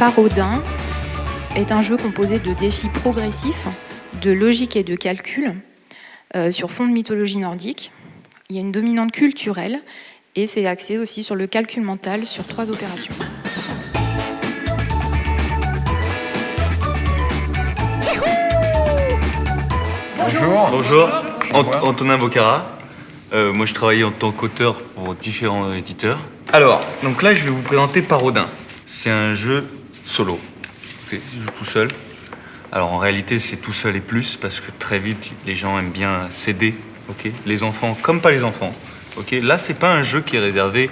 Parodin est un jeu composé de défis progressifs, de logique et de calcul sur fond de mythologie nordique. Il y a une dominante culturelle et c'est axé aussi sur le calcul mental sur 3 opérations. Bonjour. Antonin Bocara. Moi, je travaille en tant qu'auteur pour différents éditeurs. Alors, donc là, je vais vous présenter Parodin. C'est un jeu solo. Okay, je joue tout seul. Alors, en réalité, c'est tout seul et plus, parce que très vite, les gens aiment bien s'aider. Okay, les enfants, comme pas les enfants. Okay, là, c'est pas un jeu qui est réservé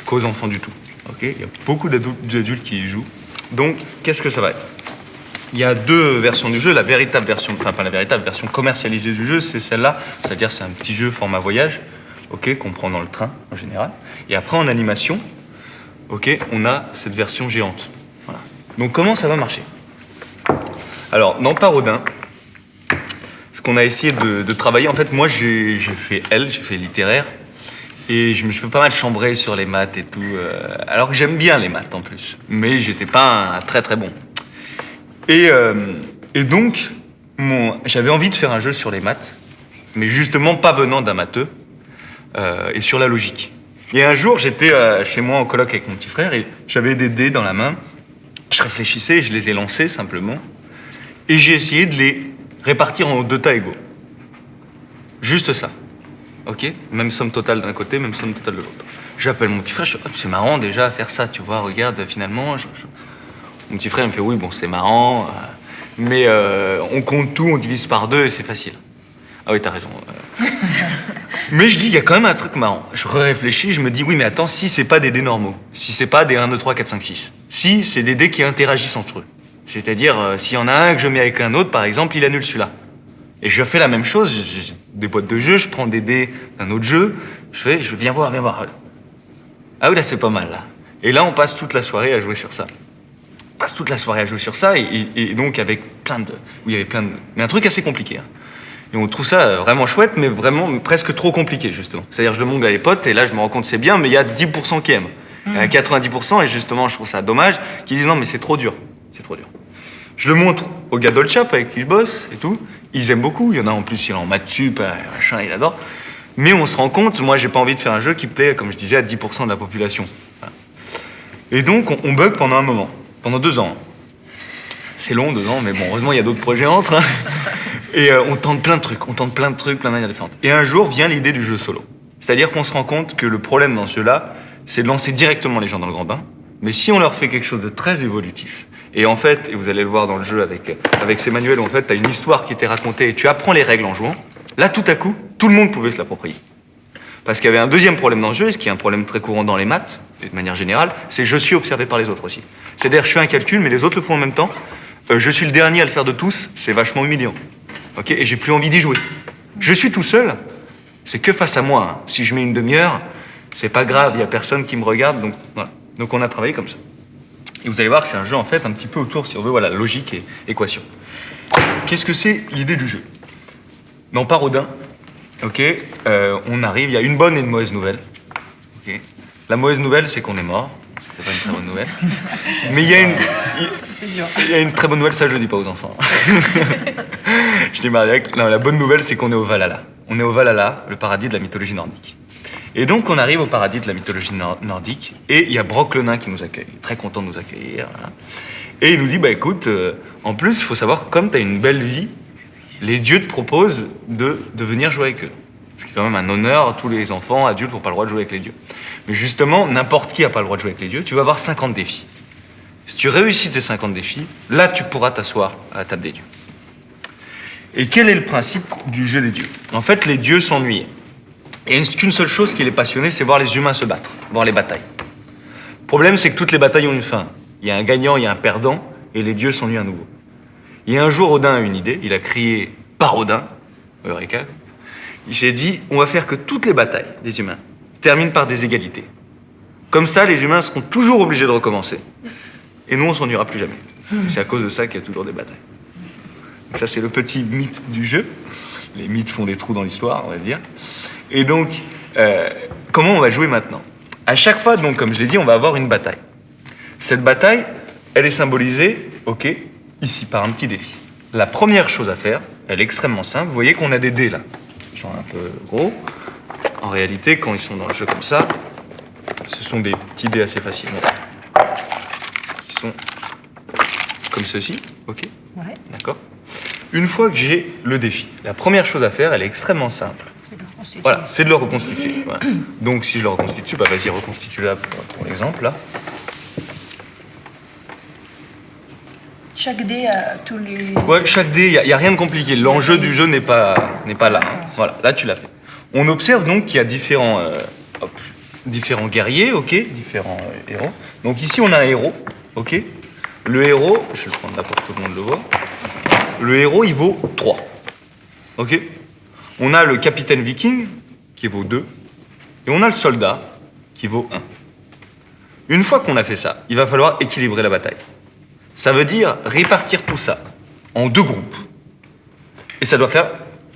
qu'aux enfants du tout. Okay, il y a beaucoup d'adultes qui y jouent. Donc, qu'est-ce que ça va être ? Il y a 2 versions du jeu. La véritable version, enfin pas la véritable version commercialisée du jeu, c'est celle-là. C'est-à-dire c'est un petit jeu format voyage, ok, qu'on prend dans le train en général. Et après en animation, ok, on a cette version géante. Voilà. Donc comment ça va marcher ? Alors dans Parodin, ce qu'on a essayé de travailler, en fait moi j'ai fait littéraire. Et je me suis fait pas mal chambrer sur les maths et tout. Alors que j'aime bien les maths en plus. Mais j'étais pas un très très bon. Et donc, j'avais envie de faire un jeu sur les maths, mais justement pas venant d'un matheux, et sur la logique. Et un jour, j'étais chez moi en coloc avec mon petit frère, et j'avais des dés dans la main. Je réfléchissais, et je les ai lancés simplement, et j'ai essayé de les répartir en 2 tas égaux. Juste ça. Ok ? Même somme totale d'un côté, même somme totale de l'autre. J'appelle mon petit frère, je dis, c'est marrant déjà à faire ça, tu vois, regarde, finalement... Mon petit frère me fait oui, bon, c'est marrant, mais on compte tout, on divise par 2 et c'est facile. Ah oui, t'as raison. Mais je dis, il y a quand même un truc marrant. Je réfléchis, je me dis, oui, mais attends, si c'est pas des dés normaux, si c'est pas des 1, 2, 3, 4, 5, 6, si c'est des dés qui interagissent entre eux. C'est-à-dire, s'il y en a un que je mets avec un autre, par exemple, il annule celui-là. Et je fais la même chose, j'ai des boîtes de jeux, je prends des dés d'un autre jeu, je viens voir. Ah oui, là, c'est pas mal, là. Et là, on passe toute la soirée à jouer sur ça. Et donc avec mais un truc assez compliqué. Hein. Et on trouve ça vraiment chouette, mais vraiment presque trop compliqué, justement. C'est-à-dire, je le montre à les potes, et là, je me rends compte que c'est bien, mais il y a 10% qui aiment. Il y a 90%, et justement, je trouve ça dommage, qui disent non, mais c'est trop dur. Je le montre aux gars d'Olchap avec qui je bosse et tout. Ils aiment beaucoup. Il y en a en plus, il est en maths sup, machin, il adore. Mais on se rend compte, moi, j'ai pas envie de faire un jeu qui plaît, comme je disais, à 10% de la population. Voilà. Et donc, on bug pendant un moment. Pendant 2 ans. C'est long, 2 ans, mais bon, heureusement, il y a d'autres projets entre. Hein. Et on tente plein de trucs, plein de manières différentes. Et un jour vient l'idée du jeu solo. C'est-à-dire qu'on se rend compte que le problème dans ce jeu-là, c'est de lancer directement les gens dans le grand bain. Mais si on leur fait quelque chose de très évolutif, et en fait, et vous allez le voir dans le jeu avec ces manuels, où en fait, tu as une histoire qui t'est racontée et tu apprends les règles en jouant, là, tout à coup, tout le monde pouvait se l'approprier. Parce qu'il y avait un deuxième problème dans le jeu, et ce qui est un problème très courant dans les maths, et de manière générale, c'est je suis observé par les autres aussi. C'est-à-dire, je fais un calcul, mais les autres le font en même temps. Je suis le dernier à le faire de tous, c'est vachement humiliant. Okay, et j'ai plus envie d'y jouer. Je suis tout seul, c'est que face à moi. Hein. Si je mets une demi-heure, c'est pas grave, il y a personne qui me regarde, donc voilà. Donc on a travaillé comme ça. Et vous allez voir que c'est un jeu en fait un petit peu autour, si on veut, voilà, logique et équation. Qu'est-ce que c'est l'idée du jeu ? Dans Parodin, on arrive, il y a une bonne et une mauvaise nouvelle. Okay. La mauvaise nouvelle, c'est qu'on est mort. C'est pas une très bonne nouvelle. Mais il y a une très bonne nouvelle, ça je le dis pas aux enfants. Je dis Mariac. Non, la bonne nouvelle, c'est qu'on est au Valhalla. On est au Valhalla, le paradis de la mythologie nordique. Et donc on arrive au paradis de la mythologie nordique, et il y a Brock le nain qui nous accueille, très content de nous accueillir. Voilà. Et il nous dit, bah écoute, en plus, il faut savoir que comme tu as une belle vie, les dieux te proposent de venir jouer avec eux. Ce qui est quand même un honneur, tous les enfants, adultes n'ont pas le droit de jouer avec les dieux. Mais justement, n'importe qui n'a pas le droit de jouer avec les dieux, tu vas avoir 50 défis. Si tu réussis tes 50 défis, là tu pourras t'asseoir à la table des dieux. Et quel est le principe du jeu des dieux ? En fait, les dieux s'ennuient. Et qu'une seule chose qui les passionnait, c'est voir les humains se battre, voir les batailles. Le problème, c'est que toutes les batailles ont une fin. Il y a un gagnant, il y a un perdant, et les dieux s'ennuient à nouveau. Et un jour, Odin a une idée, il a crié « Parodin », Eureka. Il s'est dit, on va faire que toutes les batailles des humains terminent par des égalités. Comme ça, les humains seront toujours obligés de recommencer. Et nous, on s'ennuiera plus jamais. Et c'est à cause de ça qu'il y a toujours des batailles. Donc ça, c'est le petit mythe du jeu. Les mythes font des trous dans l'histoire, on va dire. Et donc, comment on va jouer maintenant ? À chaque fois, donc, comme je l'ai dit, on va avoir une bataille. Cette bataille, Elle est symbolisée, ok, ici par un petit défi. La première chose à faire, elle est extrêmement simple. Vous voyez qu'on a des dés là, genre un peu gros. En réalité, quand ils sont dans le jeu comme ça, ce sont des petits dés assez faciles. Qui sont comme ceci, ok? Ouais. D'accord. Une fois que j'ai le défi, la première chose à faire, elle est extrêmement simple. Voilà, c'est de le reconstituer. Voilà. Donc si je le reconstitue, bah vas-y, reconstitue-la pour l'exemple là. Chaque dé a tous les... Ouais, chaque dé, il n'y a rien de compliqué. L'enjeu du jeu n'est pas là. Hein. Voilà, là tu l'as fait. On observe donc qu'il y a différents guerriers, ok, différents héros. Donc ici on a un héros, ok. Le héros, je vais le prendre là pour que tout le monde le voit. Le héros il vaut 3, ok. On a le capitaine viking qui vaut 2 et on a le soldat qui vaut 1. Une fois qu'on a fait ça, il va falloir équilibrer la bataille. Ça veut dire répartir tout ça en 2 groupes. Et ça doit faire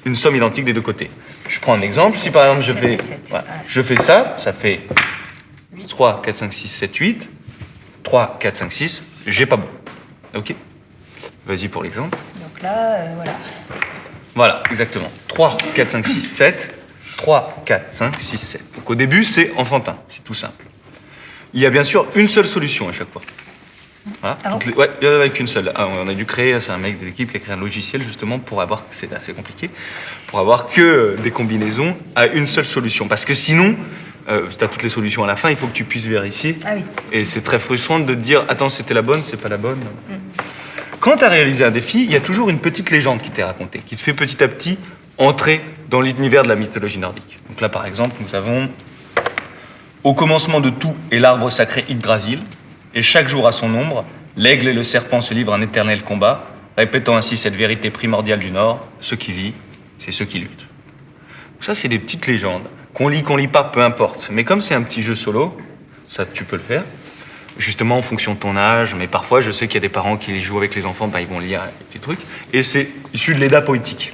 une somme identique des 2 côtés. Je prends un exemple. Si par exemple je fais ça, ça fait 3, 4, 5, 6, 7, 8. 3, 4, 5, 6, j'ai pas bon. Ok? Vas-y pour l'exemple. Donc là, voilà. Voilà, exactement. 3, 4, 5, 6, 7. 3, 4, 5, 6, 7. Donc au début, c'est enfantin, c'est tout simple. Il y a bien sûr une seule solution à chaque fois. Voilà, Ah bon ouais, il y en avait qu'une seule. Ah, on a dû créer, c'est un mec de l'équipe qui a créé un logiciel justement pour avoir, c'est assez compliqué, pour avoir que des combinaisons à une seule solution. Parce que sinon, si tu as toutes les solutions à la fin, il faut que tu puisses vérifier. Ah oui. Et c'est très frustrant de te dire, attends, c'était la bonne, c'est pas la bonne. Quand tu as réalisé un défi, il y a toujours une petite légende qui t'est racontée, qui te fait petit à petit entrer dans l'univers de la mythologie nordique. Donc là, par exemple, nous avons au commencement de tout est l'arbre sacré Yggdrasil, et chaque jour à son ombre, l'aigle et le serpent se livrent un éternel combat, répétant ainsi cette vérité primordiale du Nord, ce qui vit, c'est ceux qui luttent. Ça, c'est des petites légendes, qu'on lit pas, peu importe. Mais comme c'est un petit jeu solo, ça, tu peux le faire, justement en fonction de ton âge, mais parfois, je sais qu'il y a des parents qui jouent avec les enfants, bah, ils vont lire des petits trucs, et c'est issu de l'Edda poétique.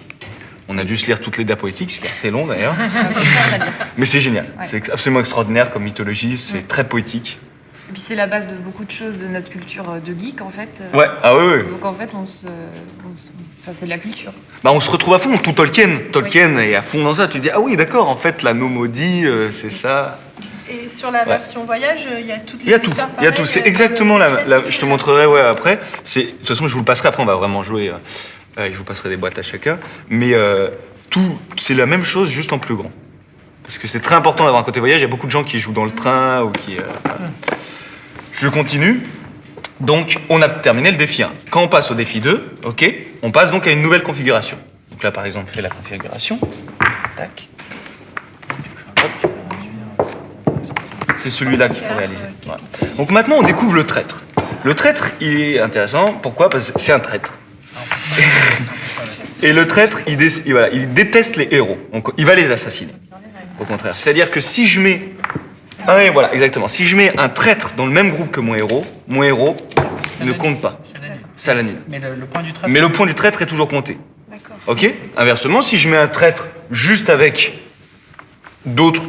On a dû se lire toute l'Edda poétique, c'est assez long d'ailleurs, mais c'est génial, Ouais. c'est absolument extraordinaire comme mythologie, c'est très poétique. Et puis c'est la base de beaucoup de choses de notre culture de geek en fait. Ouais, ah oui, oui. Donc en fait, enfin, c'est de la culture. Bah, on se retrouve à fond, tout Tolkien est à fond dans ça. Tu dis, ah oui, d'accord, en fait, l'anneau maudit, c'est ça. Et sur la version voyage, il y a toutes les Il y a tout, histoires il y a tout. pareilles, C'est exactement je je te montrerai ouais, après. De toute façon, je vous le passerai après, on va vraiment jouer. Je vous passerai des boîtes à chacun. Mais tout, c'est la même chose, juste en plus grand. Parce que c'est très important d'avoir un côté voyage. Il y a beaucoup de gens qui jouent dans le train ou qui. Voilà. Je continue. Donc, on a terminé le défi 1. Quand on passe au défi 2, ok, on passe donc à une nouvelle configuration. Donc là, par exemple, je fais la configuration. Tac. C'est celui-là qu'il faut réaliser. Voilà. Donc maintenant, on découvre le traître. Le traître, il est intéressant. Pourquoi? Parce que c'est un traître. Et le traître, il déteste les héros. Donc, il va les assassiner. Au contraire. C'est-à-dire que si je mets... Ah oui, voilà, exactement. Si je mets un traître dans le même groupe que mon héros ne compte pas. Ça l'annule. Mais le point du traître. Mais le point du traître est toujours compté. D'accord. Ok? Inversement, si je mets un traître juste avec d'autres,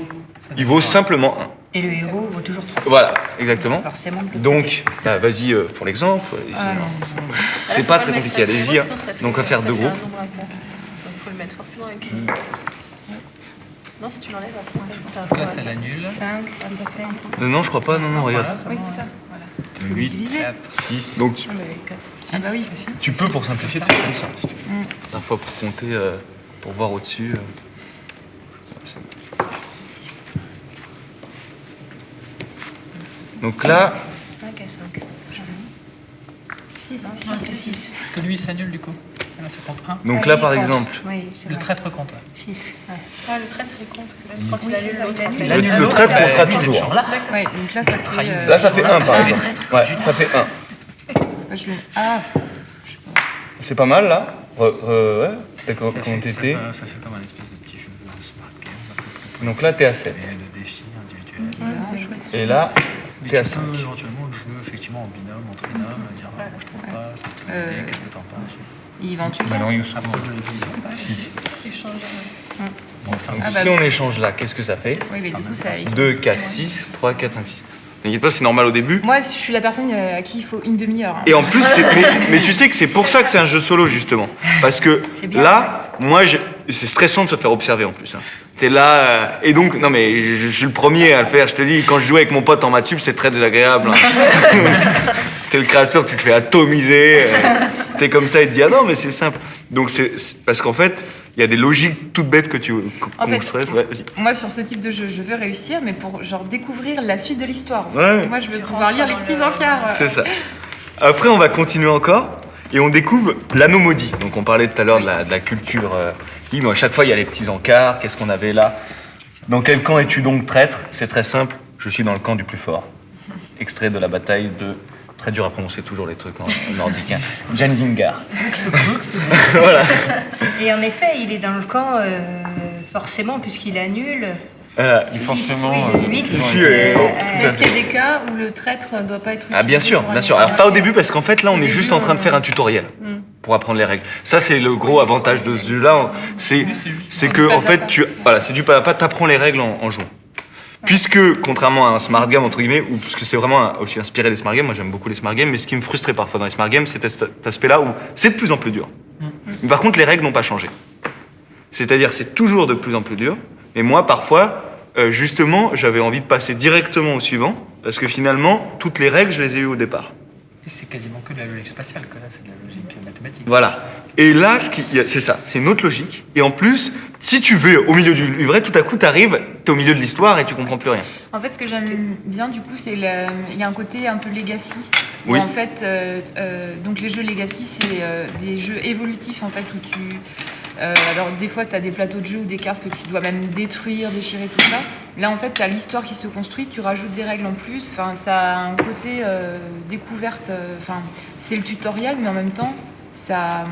il vaut simplement 1. Et le héros vaut toujours 3. Voilà, exactement. Forcément. de l'autre Donc, bah, vas-y pour l'exemple. Ici, c'est pas très compliqué, allez-y. Hein. Donc, on va faire 2 groupes. Donc, il faut le mettre forcément avec une... Non, si tu l'enlèves après. Là, ça l'annule. côté. 5, 6, 7. Non, je crois pas, non, regarde. Voilà, ça Oui, va. c'est ça. 8, 4, 6. Donc, 6. Ah bah oui. tu peux, pour simplifier, faire comme ça. si tu veux. Parfois, pour compter, pour voir au-dessus. Donc là, 5 à 5. 6. Non, 6. Parce que lui, il s'annule du coup. Là, ça compte 1. donc là, par exemple, Oui, c'est Le vrai. traître compte. Là. 6. Ouais. Ah, le traître, il compte. Même quand il Oui, annule c'est ça, l'autre. il annule. après. Il annule le l'autre, traître ça comptera fait toujours. toujours là. Ouais, donc là ça fait. là, ça fait 1 par Ah, exemple. traître. Ouais, ça fait 1. Ah, C'est pas mal là. Ouais, d'accord, comment t'étais. Ça fait comme un espèce de petit jeu de smart game. un peu plus Donc là, t'es à 7. posé, de défis individuels. C'est chouette. Et là, Mais t'es à tu 5. peux éventuellement le jouer effectivement en binôme, en trinôme, dire ah, moi je trouve pas, ça me fait l'idée, qu'est-ce que t'en penses? il va en tuer. Bah non, Après, je le dis. Si. Échanger. Bon, enfin, Donc Ah bah si oui. on échange là, qu'est-ce que ça fait Oui, mais du coup ça. 2, 4, 6, 3, 4, 5, 6. T'inquiète pas, c'est normal au début. Moi, je suis la personne à qui il faut une demi-heure. Et en plus, mais tu sais que c'est pour ça que c'est un jeu solo, justement. Parce que bien. là, c'est stressant de se faire observer en plus. Hein. T'es là, et donc, non mais je suis le premier à le faire, je te dis, quand je jouais avec mon pote en maths, c'était très désagréable. Hein. T'es le créateur, tu te fais atomiser, t'es comme ça et te dis, ah non, mais c'est simple. Donc c'est parce qu'en fait, il y a des logiques toutes bêtes que En fait, stresse. Ouais, vas-y. moi, sur ce type de jeu, je veux réussir, mais pour genre découvrir la suite de l'histoire. Ouais. Moi, je veux pouvoir lire les petits encarts. C'est ça. Après, on va continuer encore et on découvre l'anomodie. Donc, on parlait tout à l'heure de la culture. Donc, à chaque fois, il y a les petits encarts. Qu'est-ce qu'on avait là? Dans quel camp es-tu donc traître? C'est très simple. Je suis dans le camp du plus fort. Extrait de la bataille de. Très dur à prononcer toujours les trucs en nordique. Hein. Jenvingar. Voilà. Et en effet, il est dans le camp, forcément, puisqu'il annule. Forcément. 8. Est-ce qu'il y a des cas où le traître ne doit pas être utilisé? Ah, bien sûr, pour bien un sûr. encar? Alors, pas au début, parce qu'en fait, là, on est début, juste en train de faire un tutoriel pour apprendre les règles. Ça, c'est le gros avantage de ce jeu-là. C'est que, en fait, c'est du pas à pas, t'apprends les règles en jouant. Puisque, contrairement à un smart game, entre guillemets, ou parce que c'est vraiment aussi inspiré des smart games, moi j'aime beaucoup les smart games, mais ce qui me frustrait parfois dans les smart games, c'était cet aspect-là où c'est de plus en plus dur. Mais par contre, les règles n'ont pas changé. C'est-à-dire, c'est toujours de plus en plus dur. Et moi, parfois, justement, j'avais envie de passer directement au suivant, parce que finalement, toutes les règles, je les ai eues au départ. Et c'est quasiment que de la logique spatiale, que là, c'est de la logique mathématique. Voilà. Et là, c'est ça, c'est une autre logique. Et en plus, si tu veux au milieu du livret, tout à coup, t'arrives, t'es au milieu de l'histoire et tu comprends plus rien. En fait, ce que j'aime bien, du coup, c'est il y a un côté un peu legacy. Oui. Où, en fait, donc les jeux legacy, c'est des jeux évolutifs, en fait, où tu... alors, des fois, tu as des plateaux de jeu ou des cartes que tu dois même détruire, déchirer, tout ça. Là, en fait, tu as l'histoire qui se construit, tu rajoutes des règles en plus. Enfin, ça a un côté découverte. Enfin, c'est le tutoriel, mais en même temps, ça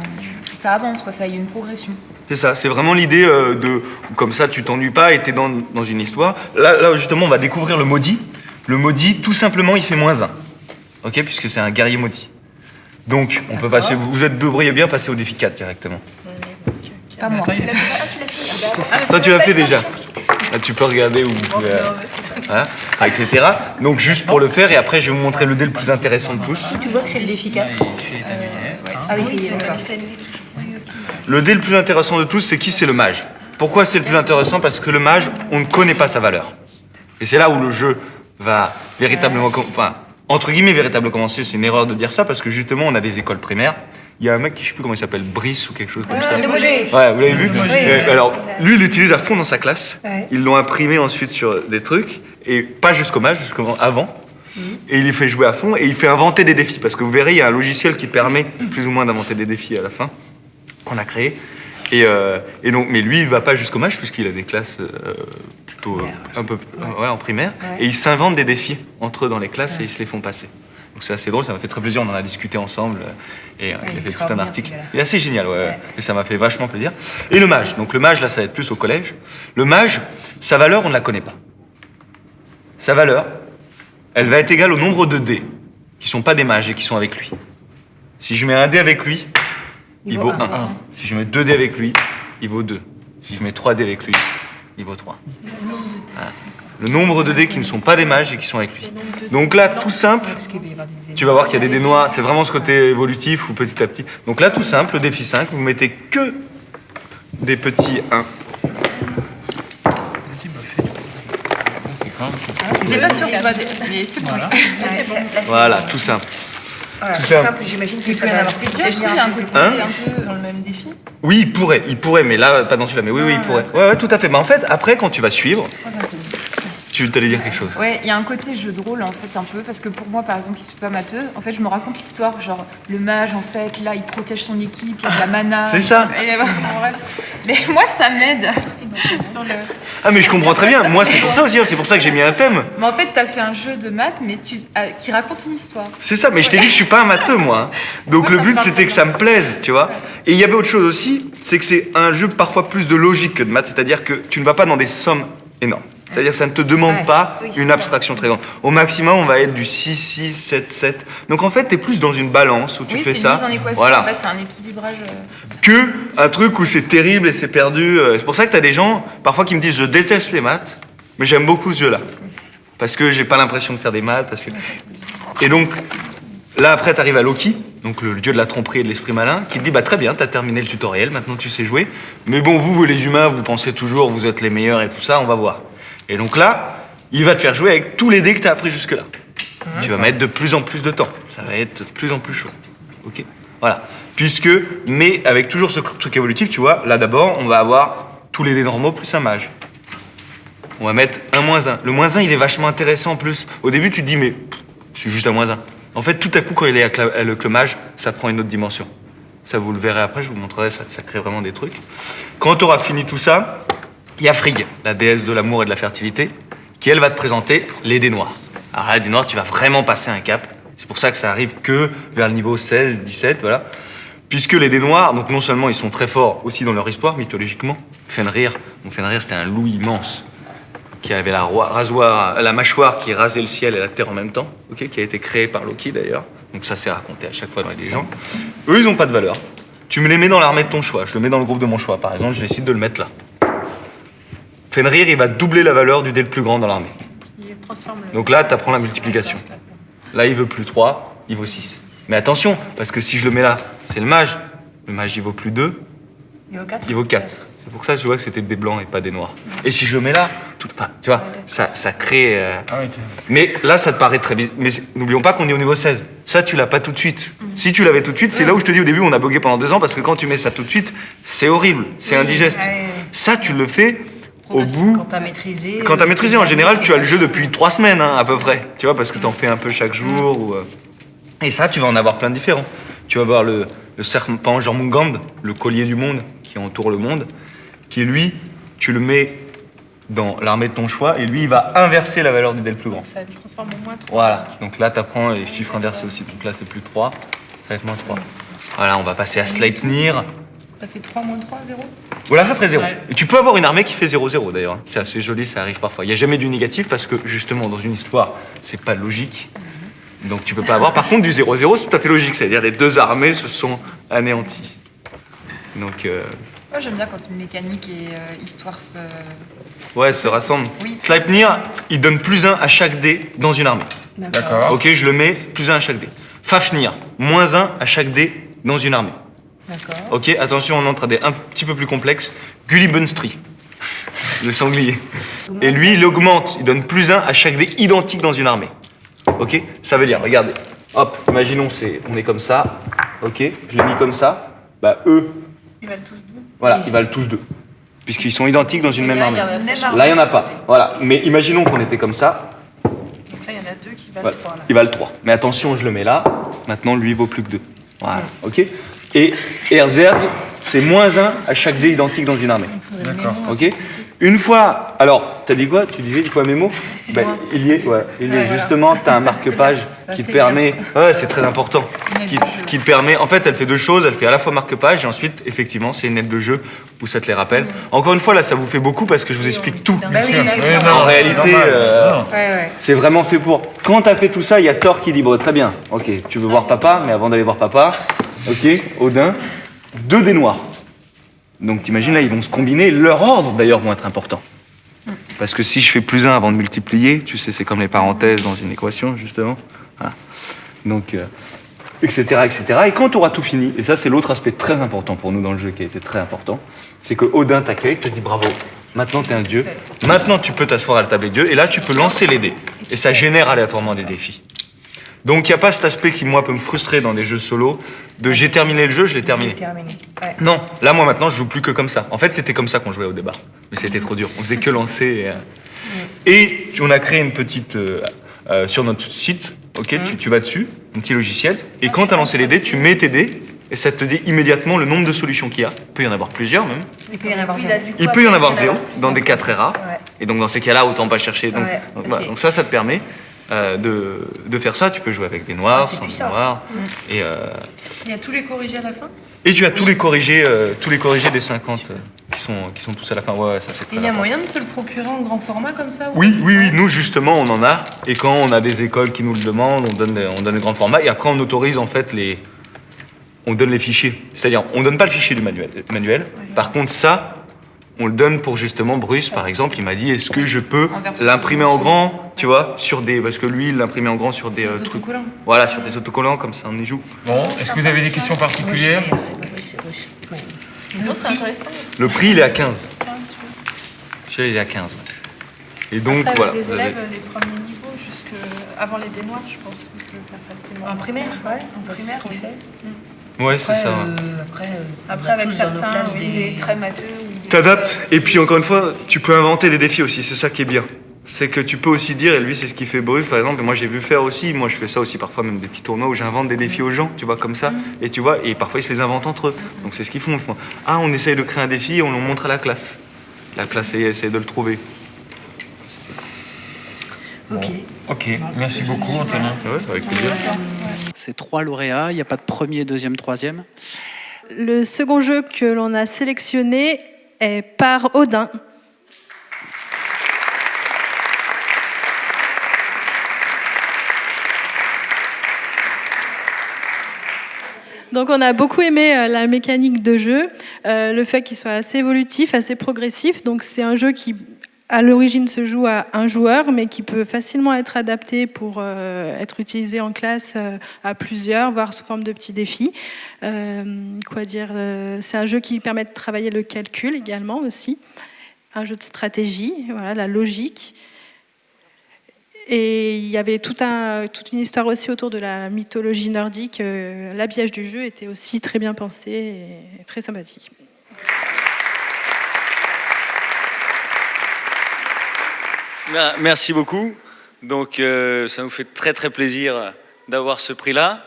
avance, quoi. Ça a une progression. C'est ça, c'est vraiment l'idée de... Comme ça, tu t'ennuies pas et t'es dans une histoire. Là, justement, on va découvrir le maudit. Le maudit, tout simplement, il fait -1. Ok, puisque c'est un guerrier maudit. Donc, on peut passer... Vous devriez bien passer au défi 4 directement. Pas moi. Toi, tu l'as fait déjà. Là, tu peux regarder où vous pouvez... hein, etc. Donc, juste pour le faire, et après, je vais vous montrer le dé le plus intéressant de tous. Tu vois que c'est le défi 4. Ah oui, d'accord. Le dé le plus intéressant de tous, c'est qui? C'est le mage. Pourquoi c'est le plus intéressant? Parce que le mage, on ne connaît pas sa valeur. Et c'est là où le jeu va véritablement... Enfin, entre guillemets, véritablement commencer. C'est une erreur de dire ça, parce que justement, on a des écoles primaires. Il y a un mec qui, je sais plus comment il s'appelle, Brice ou quelque chose comme ça. C'est Mogé. Ouais, vous l'avez vu? Oui. Alors, lui, il l'utilise à fond dans sa classe. Ouais. Ils l'ont imprimé ensuite sur des trucs, et pas jusqu'au mage, jusqu'au avant. Et il les fait jouer à fond, et il fait inventer des défis. Parce que vous verrez, il y a un logiciel qui permet plus ou moins d'inventer des défis à la fin, qu'on a créé. Et donc, mais lui, il va pas jusqu'au mage, puisqu'il a des classes plutôt un peu en primaire. Ouais. Et ils s'inventent des défis entre eux dans les classes, et ils se les font passer. Donc c'est assez drôle, ça m'a fait très plaisir, on en a discuté ensemble et il a fait tout un article. Il est assez génial, ouais. Et ça m'a fait vachement plaisir. Et le mage, donc le mage là ça va être plus au collège. Le mage, sa valeur on ne la connaît pas. Sa valeur, elle va être égale au nombre de dés qui sont pas des mages et qui sont avec lui. Si je mets un dé avec lui, il vaut 1. Si je mets 2 dés avec lui, il vaut 2. Si je mets 3 dés avec lui, il vaut 3. Voilà. Le nombre de dés qui ne sont pas des mages et qui sont avec lui. Donc là, tout simple, tu vas voir qu'il y a des dés noirs, c'est vraiment ce côté évolutif ou petit à petit. Donc là, tout simple, le défi 5, vous mettez que des petits 1. J'ai pas sûr que tu vas... Mais c'est bon. C'est bon. Voilà, tout simple. Voilà, Tout c'est ça. simple, j'imagine que Et ça va avoir je trouve qu'il y a un côté Hein un peu dans le même défi. Oui, il pourrait, mais là, pas dans celui-là, mais oui, il pourrait. Ouais, tout à fait. Mais en fait, après, quand tu vas suivre, tu allais dire quelque chose. Ouais, il y a un côté jeu de rôle en fait un peu, parce que pour moi par exemple, qui suis pas matheux, en fait je me raconte l'histoire, genre le mage en fait, là il protège son équipe, il y a de la mana. C'est ça. Et bref. Mais moi ça m'aide sur le... Ah, mais je comprends très bien. Moi, c'est pour ça aussi, hein, c'est pour ça que j'ai mis un thème. Mais en fait t'as fait un jeu de maths, mais qui raconte une histoire. C'est ça, mais je t'ai dit que je suis pas un matheux, moi. hein. Donc Moi, le ça me but, parle c'était que ça me plaise, tu vois. Et il y avait autre chose aussi, c'est que c'est un jeu parfois plus de logique que de maths, c'est-à-dire que tu ne vas pas dans des sommes énormes. C'est-à-dire que ça ne te demande pas une abstraction très grande. Au maximum, on va être du 6, 6, 7, 7. Donc en fait, tu es plus dans une balance où tu fais c'est ça. une mise en équation, Voilà. en fait c'est un équilibrage. Que un truc où c'est terrible et c'est perdu. C'est pour ça que tu as des gens, parfois, qui me disent « Je déteste les maths, mais j'aime beaucoup ce jeu-là. » parce que j'ai pas l'impression de faire des maths, parce que... Et donc, là, après, t'arrives à Loki, donc le dieu de la tromperie et de l'esprit malin, qui te dit, bah très bien, t'as terminé le tutoriel, maintenant tu sais jouer, mais bon, vous les humains, vous pensez toujours, vous êtes les meilleurs et tout ça, on va voir. Et donc là, il va te faire jouer avec tous les dés que t'as appris jusque-là. Tu vas mettre de plus en plus de temps, ça va être de plus en plus chaud. Ok, voilà. Mais avec toujours ce truc évolutif, tu vois, là d'abord, on va avoir tous les dés normaux plus un mage. On va mettre un -1. Le -1, il est vachement intéressant en plus. Au début, tu te dis, mais c'est juste un -1. En fait, tout à coup, quand il est avec le mage, ça prend une autre dimension. Ça, vous le verrez après, je vous montrerai, ça crée vraiment des trucs. Quand tu auras fini tout ça, il y a Frigg, la déesse de l'amour et de la fertilité, qui, elle, va te présenter les dés noirs. Alors là, les dés noirs, tu vas vraiment passer un cap. C'est pour ça que ça arrive que vers le niveau 16, 17, voilà. Puisque les dés noirs, donc non seulement ils sont très forts aussi dans leur histoire, mythologiquement. Fenrir, c'était un loup immense, qui avait la mâchoire qui rasait le ciel et la terre en même temps, okay, qui a été créé par Loki d'ailleurs. Donc ça, c'est raconté à chaque fois dans les légendes. Eux, ils n'ont pas de valeur. Tu me les mets dans l'armée de ton choix. Je le mets dans le groupe de mon choix. Par exemple, je décide de le mettre là. Fenrir, il va doubler la valeur du dé le plus grand dans l'armée. Donc là, tu apprends la multiplication. Là, il veut plus 3, il vaut 6. Mais attention, parce que si je le mets là, c'est le mage. Le mage, il vaut plus 2. Il vaut 4. C'est pour ça que je vois que c'était des blancs et pas des noirs. Et si je le mets là, tu vois, ça crée... Mais là, ça te paraît très bizarre. Mais n'oublions pas qu'on est au niveau 16. Ça, tu l'as pas tout de suite. Si tu l'avais tout de suite, c'est là où je te dis au début, on a bugué pendant 2 ans, parce que quand tu mets ça tout de suite, c'est horrible, c'est indigeste. Ça, tu le fais au bout... Quand t'as maîtrisé... Quand t'as maîtrisé, en général, tu as le jeu depuis 3 semaines, hein, à peu près. Tu vois, parce que t'en fais un peu chaque jour. Ou, Et ça, tu vas en avoir plein de différents. Tu vas voir le serpent Jormungand, le collier du monde, qui entoure le monde, qui, lui, tu le mets dans l'armée de ton choix, et lui, il va inverser la valeur du dé le plus grand. Ça le transforme en -3. Voilà, donc là, tu apprends les chiffres inversés aussi. Donc là, c'est plus 3, ça va être -3. Voilà, on va passer à Sleipnir. Ça fait 3 -3, 0. Voilà, ça ferait 0. Ouais. Et tu peux avoir une armée qui fait 0-0 d'ailleurs. C'est assez joli, ça arrive parfois. Il n'y a jamais du négatif parce que, justement, dans une histoire, c'est pas logique. Donc tu peux pas avoir. Par contre, du 0-0, c'est tout à fait logique. C'est-à-dire les 2 armées se sont anéanties. Donc... Moi, j'aime bien quand une mécanique et histoire se... Ouais, se rassemblent. Oui. Sleipnir, il donne +1 à chaque dé dans une armée. D'accord. Ok, je le mets, +1 à chaque dé. Fafnir, -1 à chaque dé dans une armée. D'accord. Ok, attention, on entre à des un petit peu plus complexes. Gullibenstri, le sanglier. Et lui, il augmente, il donne +1 à chaque dé identique dans une armée. Ok, ça veut dire, regardez, hop, imaginons, on est comme ça. Ok, je l'ai mis comme ça. Bah, eux, Ils valent tous 2. voilà, ils valent tous 2. Puisqu'ils sont identiques dans une même armée. Là, Là, il n'y en a pas. Voilà, mais imaginons qu'on était comme ça. Donc là, il y en a 2 qui valent Voilà. 3. Là. Il valent 3. Mais attention, je le mets là. Maintenant, lui, il vaut plus que 2. Voilà, ok. Et Erzverd, c'est -1 à chaque dé identique dans une armée. D'accord. Ok. Une fois, alors, t'as dit quoi? Tu disais une fois mémo? Ben, il y est, ouais. Il y est, justement, t'as un marque-page qui te permet. Ouais, c'est très important. Qui te permet. En fait, elle fait 2 choses. Elle fait à la fois marque-page et ensuite, effectivement, c'est une aide de jeu où ça te les rappelle. Encore une fois, là, ça vous fait beaucoup parce que je vous explique tout. Bah oui, là, Oui, oui. non, En réalité, normal. Ouais. c'est vraiment fait pour. Quand t'as fait tout ça, il y a Thor qui dit bon, très bien. Ok, tu veux voir papa, mais avant d'aller voir papa, ok, Odin, 2 dés noirs. Donc t'imagines là, ils vont se combiner. Leur ordre d'ailleurs vont être importants. Parce que si je fais +1 avant de multiplier, tu sais, c'est comme les parenthèses dans une équation, justement. Voilà. Donc, etc., etc. Et quand tu auras tout fini, et ça c'est l'autre aspect très important pour nous dans le jeu qui a été très important, c'est que Odin t'accueille, te dit bravo, maintenant t'es un dieu, maintenant tu peux t'asseoir à la table des dieux, et là tu peux lancer les dés. Et ça génère aléatoirement des défis. Donc il n'y a pas cet aspect qui, moi, peut me frustrer dans des jeux solo, de j'ai terminé le jeu, je l'ai terminé. Terminé. Ouais. Non, là, moi, maintenant, je joue plus que comme ça. En fait, c'était comme ça qu'on jouait au débat. Mais c'était trop dur. On faisait que lancer. Et on a créé une petite... sur notre site, ok, tu vas dessus, un petit logiciel, et quand tu as lancé les dés, tu mets tes dés, et ça te dit immédiatement le nombre de solutions qu'il y a. Il peut y en avoir plusieurs, même. Il peut y en avoir Il zéro. a du Il coup, peut y en après, avoir il 0 plus dans en des plus. cas très rares. Ouais. Et donc, dans ces cas-là, autant pas chercher. Donc, Ouais, donc, ok. voilà. Donc ça te permet de faire ça. Tu peux jouer avec des noirs, c'est sans des puissant. noirs. Et, Il y a tous les corrigés à la fin. et tu as tous les corrigés des 50 qui sont tous à la fin. Ouais, ça c'est très Il y a important. moyen de se le procurer en grand format comme ça ou- Oui, nous justement on en a. Et quand on a des écoles qui nous le demandent, on donne le grand format. Et après on autorise en fait on donne les fichiers. C'est-à-dire on donne pas le fichier du manuel. Par contre ça, on le donne pour justement Bruce, par exemple, il m'a dit est-ce que je peux En version l'imprimer en sous- grand, tu vois, parce que lui, il l'imprimait en grand sur des Des trucs. autocollants. Voilà, sur des autocollants, comme ça on y joue. Bon, est-ce que vous avez des questions particulières? Non, c'est intéressant. Le prix, il est à 15. 15, oui. Celui-là, il est à 15. Ouais. Et donc, Après, voilà. avec des vous avez- élèves, les premiers niveaux, jusque avant les dénoirs, je pense qu'on peut le faire facilement. En primaire, ouais. En primaire, ce qu'il oui. fait. Ouais, c'est ça. ouais. Après, on a avec tous dans nos certains, classes oui, des très matheux. ou des- T'adaptes, et puis encore une fois, tu peux inventer des défis aussi, c'est ça qui est bien. C'est que tu peux aussi dire, et lui c'est ce qu'il fait Bruce par exemple, et moi j'ai vu faire aussi, moi je fais ça aussi parfois, même des petits tournois où j'invente des défis aux gens, tu vois, comme ça, et tu vois, et parfois ils se les inventent entre eux. Donc c'est ce qu'ils font, ils font, ah on essaye de créer un défi et on le montre à la classe. La classe essaie de le trouver. Ok. Ok, merci beaucoup Antonin. Ouais, avec plaisir. C'est 3 lauréats, il n'y a pas de premier, deuxième, troisième. Le second jeu que l'on a sélectionné est par Odin. Donc on a beaucoup aimé la mécanique de jeu, le fait qu'il soit assez évolutif, assez progressif. Donc c'est un jeu qui à l'origine se joue à un joueur, mais qui peut facilement être adapté pour être utilisé en classe à plusieurs, voire sous forme de petits défis. C'est un jeu qui permet de travailler le calcul également aussi, un jeu de stratégie, voilà, la logique. Et il y avait toute une histoire aussi autour de la mythologie nordique. L'habillage du jeu était aussi très bien pensé et très sympathique. Merci beaucoup. Donc ça nous fait très très plaisir d'avoir ce prix-là,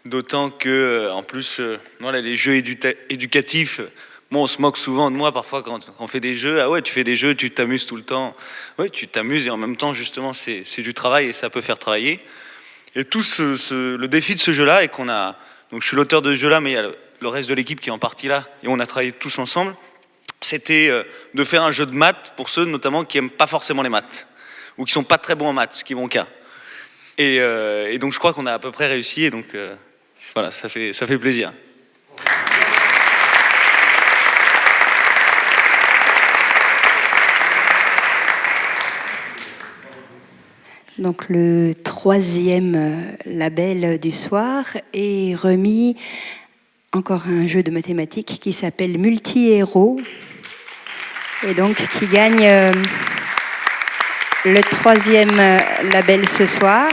d'autant que en plus voilà, les jeux éducatifs, moi on se moque souvent de moi parfois quand on fait des jeux. Ah ouais, tu fais des jeux, tu t'amuses tout le temps. Ouais, tu t'amuses et en même temps justement c'est du travail et ça peut faire travailler. Et tout le défi de ce jeu-là est qu'on a, donc je suis l'auteur de ce jeu-là, mais il y a le reste de l'équipe qui est en partie là et on a travaillé tous ensemble. C'était de faire un jeu de maths pour ceux notamment qui n'aiment pas forcément les maths ou qui ne sont pas très bons en maths, ce qui est mon cas. Et donc je crois qu'on a à peu près réussi et donc voilà, ça fait plaisir. Donc le troisième label du soir est remis encore un jeu de mathématiques qui s'appelle Multi-Héros et donc qui gagne le troisième label ce soir.